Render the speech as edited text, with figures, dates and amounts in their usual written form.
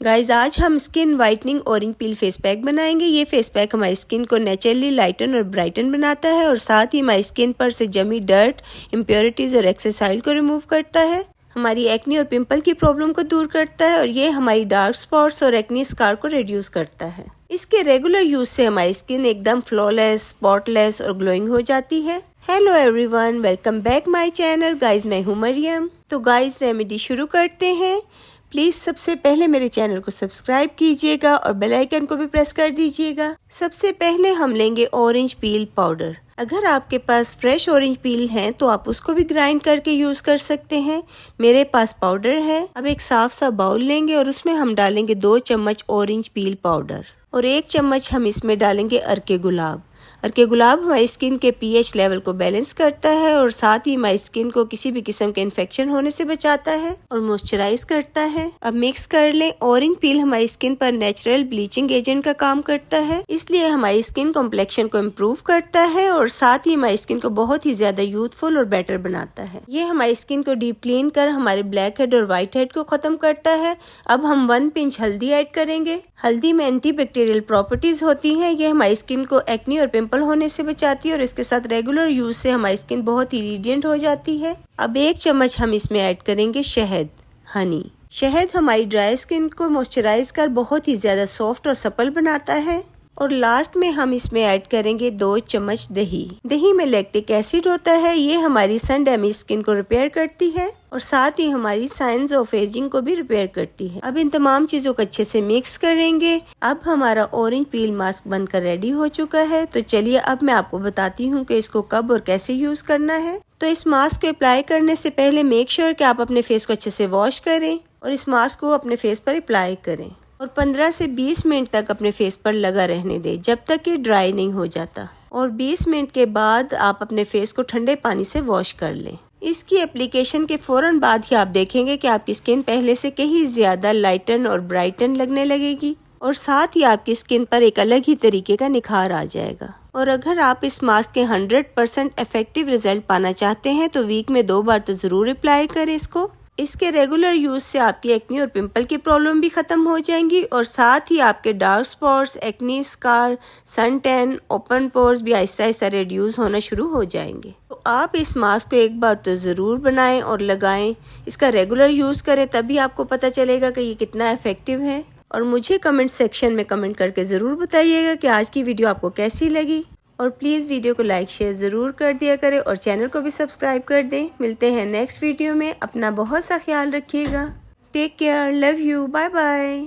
Guys आज हम skin whitening orange peel face pack बनाएंगे। ये फेस पैक हमारी स्किन को नेचुरली लाइटन और ब्राइटन बनाता है और साथ ही हमारी स्किन पर से जमी डर्ट, इम्प्योरिटीज और एक्सेस ऑयल को रिमूव करता है। हमारी एक्नी और पिंपल की प्रॉब्लम को दूर करता है और ये हमारी डार्क स्पॉट्स और एक्नी स्कार को रिड्यूस करता है। इसके रेगुलर यूज से हमारी स्किन एकदम फ्लॉलेस, स्पॉटलेस और ग्लोइंग हो जाती है। Hello everyone, welcome back my channel. Guys मैं हूँ मरियम। तो गाइज रेमेडी शुरू करते हैं। प्लीज सबसे पहले मेरे चैनल को सब्सक्राइब कीजिएगा और बेल आइकन को भी प्रेस कर दीजिएगा। सबसे पहले हम लेंगे ऑरेंज पील पाउडर। अगर आपके पास फ्रेश ऑरेंज पील है तो आप उसको भी ग्राइंड करके यूज कर सकते हैं। मेरे पास पाउडर है। अब एक साफ सा बाउल लेंगे और उसमें हम डालेंगे 2 चम्मच ऑरेंज पील पाउडर और 1 चम्मच हम इसमें डालेंगे अर्के गुलाब। अर्के गुलाब हमारी स्किन के पीएच लेवल को बैलेंस करता है और साथ ही हमारी स्किन को किसी भी किस्म के इन्फेक्शन होने से बचाता है और मॉइस्चराइज करता है। अब मिक्स कर लें। ऑरेंज पील हमारी स्किन पर नेचुरल ब्लीचिंग एजेंट का काम करता है, इसलिए हमारी स्किन कॉम्प्लेक्शन को इम्प्रूव करता है और साथ ही हमारी स्किन को बहुत ही ज्यादा यूथफुल और बेटर बनाता है। ये हमारी स्किन को डीप क्लीन कर हमारे ब्लैक हेड और व्हाइट हेड को खत्म करता है। अब हम 1 पिंच हल्दी ऐड करेंगे। हल्दी में एंटीबैक्टीरियल प्रॉपर्टीज होती हैं। ये हमारी स्किन को एक्नी और पिंपल होने से बचाती है और इसके साथ रेगुलर यूज से हमारी स्किन बहुत ही रेडिएंट हो जाती है। अब 1 चम्मच हम इसमें ऐड करेंगे शहद, हनी। शहद हमारी ड्राई स्किन को मॉइस्चराइज कर बहुत ही ज्यादा सॉफ्ट और सपल बनाता है। और लास्ट में हम इसमें ऐड करेंगे 2 चम्मच दही। दही में लैक्टिक एसिड होता है। ये हमारी सन डैमेज स्किन को रिपेयर करती है और साथ ही हमारी साइंस ऑफ एजिंग को भी रिपेयर करती है। अब इन तमाम चीजों को अच्छे से मिक्स करेंगे। अब हमारा ऑरेंज पील मास्क बनकर रेडी हो चुका है। तो चलिए अब मैं आपको बताती हूँ कि इसको कब और कैसे यूज करना है। तो इस मास्क को अप्लाई करने से पहले मेक श्योर कि आप अपने फेस को अच्छे से वॉश करें और इस मास्क को अपने फेस पर अप्लाई करें और 15 से 20 मिनट तक अपने फेस पर लगा रहने दें जब तक कि ड्राई नहीं हो जाता। और 20 मिनट के बाद आप अपने फेस को ठंडे पानी से वॉश कर लें। इसकी एप्लीकेशन के फौरन बाद ही आप देखेंगे कि आपकी स्किन पहले से कहीं ज्यादा लाइटन और ब्राइटन लगने लगेगी और साथ ही आपकी स्किन पर एक अलग ही तरीके का निखार आ जाएगा। और अगर आप इस मास्क के 100% इफेक्टिव रिजल्ट पाना चाहते हैं तो वीक में 2 बार तो जरूर अप्लाई करें इसको। इसके रेगुलर यूज से आपकी एक्नी और पिंपल की प्रॉब्लम भी खत्म हो जाएंगी और साथ ही आपके dark spots, acne scar, sun tan, open pores भी आहिस्ता आहिस्ता रिड्यूस होना शुरू हो जाएंगे। तो आप इस मास्क को एक बार तो जरूर बनाएं और लगाएं। इसका रेगुलर यूज करें, तभी आपको पता चलेगा कि ये कितना इफेक्टिव है। और मुझे कमेंट सेक्शन में कमेंट करके जरूर बताइएगा कि आज की वीडियो आपको कैसी लगी। और प्लीज़ वीडियो को लाइक शेयर ज़रूर कर दिया करें और चैनल को भी सब्सक्राइब कर दें। मिलते हैं नेक्स्ट वीडियो में। अपना बहुत सा ख्याल रखिएगा। Take care, love you, bye bye.